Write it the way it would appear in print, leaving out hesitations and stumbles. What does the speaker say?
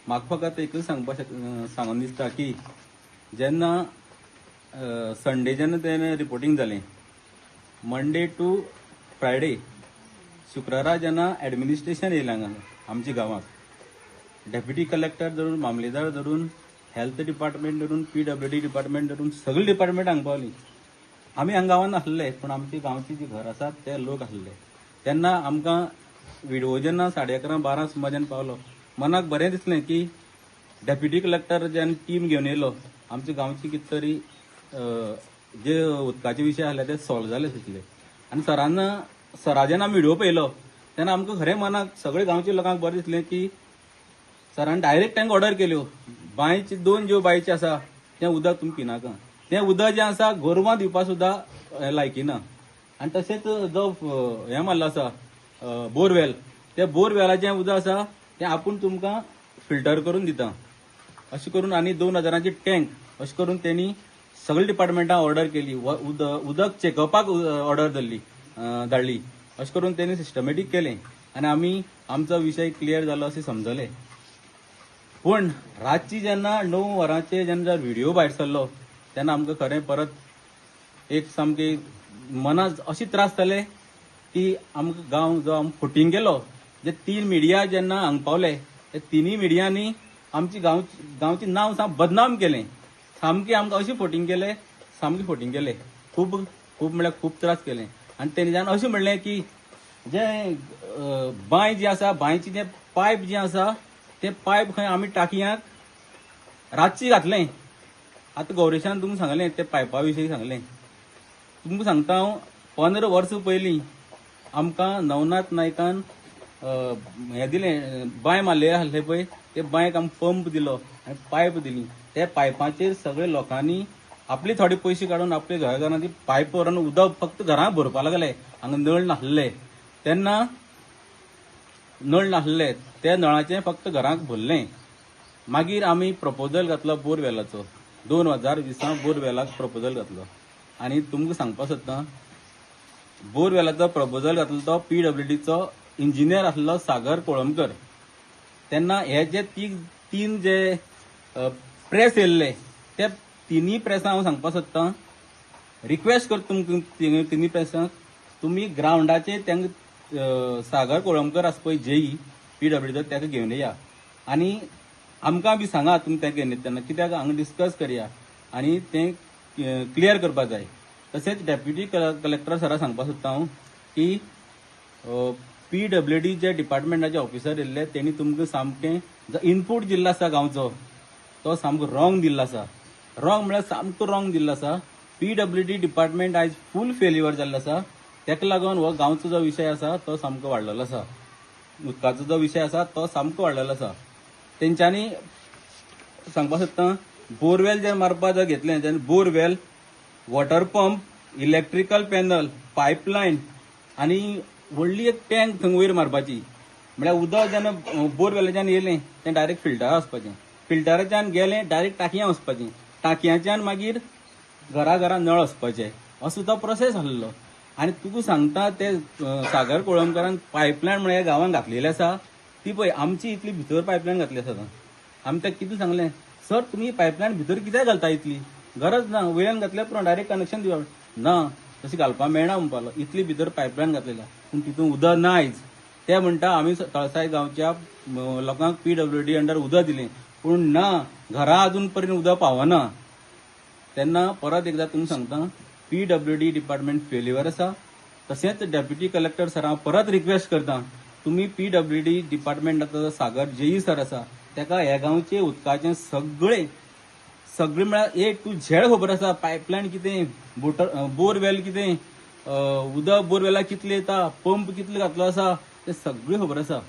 म्हाका फकत एकच सांगून दिसता की जेन्ना संडे जेन्ना तें रिपोर्टिंग जालें मंडे टू फ्रायडे शुक्रारा जेन्ना ॲडमिनिस्ट्रेशन येयलें हांगा आमच्या गांवांत डेप्युटी कलेक्टर धरून मामलेदार धरून हेल्थ डिपार्टमेंट धरून PWD डिपार्टमेंट धरून सगळी डिपार्टमेंट हांगा पावली. आमी हांगा गांवांत आसले पण आमची गांवची जी घर आसात ते लोक आसले तेन्ना आमकां व्हिडिओ जेन्ना 11:30-12 सुमार पावलो मनाक बरें दिसलें की डेप्युटी कलेक्टर जेन्ना टीम घेवन येयलो आमच्या गांवची कितें तरी जे उदकाचे विशय आसले ते सॉल्व जाले दिसले. आनी सरा जेन्ना व्हिडिओ पळयलो तेन्ना आमकां खरें मनाक सगळे गांवच्या लोकांक बरें दिसलें की सरान डायरेक्ट तांकां ऑर्डर केल्यो बांयचे 2 ज्यो बांयचे आसा तें उदक तुमी पिनाका. तें उदक जें आसा गोरवां दिवपा सुद्दां लायकी ना. आनी तशेंच जो हें मारलो आसा बोरवेल त्या बोरवेलाचें उदक आसा तें आपूण तुमकां फिल्टर करून दिता अशें करून आनी 2000चे टँक अशें करून तेणी सगळे डिपार्टमेंटां ऑर्डर केली. उदक चेकअपाक ऑर्डर धाडली अशें करून तेणी सिस्टमॅटीक केलें आनी आमी आमचो विशय क्लियर जालो अशें समजलें. पूण रातची जेन्ना 9 वरांचेर जेन्ना व्हिडिओ भायर सरलो तेन्ना आमकां खरें परत एक सामके मनाक अशें त्रास जाले की आमकां गांव जो आमी फोटींग केलो जे 3 मिडिया जेन्ना हांगा पावले ते 3 मिडियांनी आमची गांवचें नांव सामकें बदनाम केलें. सामकें आमकां अशें फोटींग केलें सामकें फोटींग केलें खूब म्हळ्यार खूब त्रास केले. आनी तेणेच्यान अशें म्हणलें की जे बांय जी आसा बांयची जे पायप जे आसा ते पायप खंय आमी टाकयांक रातची घातलें. आतां गौरेशान तुमकां सांगलें ते पायपा विशीं सांगलें. तुमकां सांगता हांव 15 वर्सां पयलीं आमकां नवनाथ नायकान हें दिलें बांय मारले आसले पळय ते बांयक आमकां पंप दिलो आनी पायप दिली. त्या पायपाचेर सगळे लोकांनी आपले थोडे पयशे काडून आपले घरां ती पायप व्हरून उदक फक्त घरां भरपा लागले. हांगा नळ नासले तेन्ना नळ नासले त्या नळाचें फक्त घरांक भरलें. मागीर आमी प्रपोजल घातलो बोरवेलाचो 2020 बोरवेलाक प्रपोजल घातलो. आनी तुमकां सांगपा सोदतां बोरवेलाचो प्रपोजल घातलो तो PWDचो इंजिनियर आसलो सागर कोळंबकर. तेन्ना हे जे 3 जे प्रेस येयल्ले ते 3 प्रेसां हांव सांगपा सोदतां रिक्वेस्ट करता तुमकां 3 प्रेसांक तुमी ग्रावंडाचेर तांकां सागर कोळंबकर आसा पळय JE PWDचो ताका घेवन येया आनी आमकां बी सांगा तुमी तें घेवन येतना कित्याक हांगा डिस्कस करया आनी तें क्लियर करपा जाय. तशेंच डेप्युटी कलेक्टर सराक सांगपा सोदता हांव की PWD जे डिपार्टमेंटाचे ऑफिसर येयल्ले तेणी तुमकां सामकें जो इनपूट दिल्लो आसा गांवचो तो सामको रॉंग दिल्लो आसा. रॉंग म्हळ्यार सामको रॉंग दिल्लो आसा. PWD डिपार्टमेंट आयज फूल फेल्युअर जाल्लो आसा. तेका लागून हो गांवचो जो विशय आसा तो सामको वाडलेलो आसा. उदकाचो जो विशय आसा तो सामको वाडलेलो आसा. तेंच्यांनी सांगपा सोदतां बोरवेल जे मारपा जर घेतलें तेन्ना borewell water pump electrical panel pipeline आनी व्हडली एक टँक थंय वयर मारपाची. म्हळ्यार उदक जेन्ना बोरवेलाच्यान येयलें तें डायरेक्ट फिल्टरार वचपाचें. फिल्टराच्यान गेलें डायरेक्ट टाकयांत वचपाचें. टाकयांच्यान मागीर घरा नळ वचपाचे असो तो प्रोसेस आसलो. आनी तुका सांगता ते सागर कोळंबकरान पायपलायन म्हळ्यार गांवांत घातलेली आसा ती पळय आमची इतली भितर पायपलायन घातली आसा. आमी ताका कितें सांगलें सर तुमी पायपलायन भितर कित्याक घालता इतली गरज ना वयल्यान घातल्या पुरो डायरेक्ट कनेक्शन दिवप ना तशें घालपाक मेळना म्हणपालो. इतली भितर पायपलायन घातलेली पूण तितून उदक ना आयज. ते म्हणटा आमी तळसाय गांवच्या लोकांक PWD अंडर उदक दिलें पूण ना घरा अजून पर्यंत उदक पावना. तेन्ना परत एकदां तुमकां सांगता PWD डिपार्टमेंट फेल्युअर आसा. तशेंच डेप्युटी कलेक्टर सरां परत रिक्वेस्ट करता तुमी PWD डिपार्टमेंटाचो सागर JE सर आसा ताका ह्या गांवचे उदकाचें सगळें म्हळ्यार A to Z खबर आसा. पायपलायन कितें बोरवेल कितें उदक बोरवेलाक कितलें येता पंप कितलो घातलो आसा तें सगळें खबर आसा.